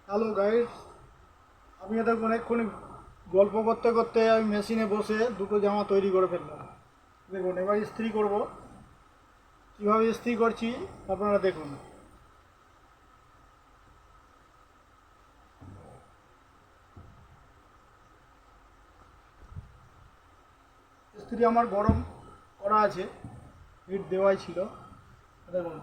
Hello guys, আমি দেখুন অনেকক্ষণ গল্প করতে করতে আমি মেশিনে বসে দুটো জামা তৈরি করে ফেললাম। দেখুন এবার ইস্ত্রি করব, কীভাবে ইস্ত্রি করছি আপনারা দেখুন। ইস্ত্রি আমার গরম করা আছে, হিট দেওয়াই ছিল। দেখুন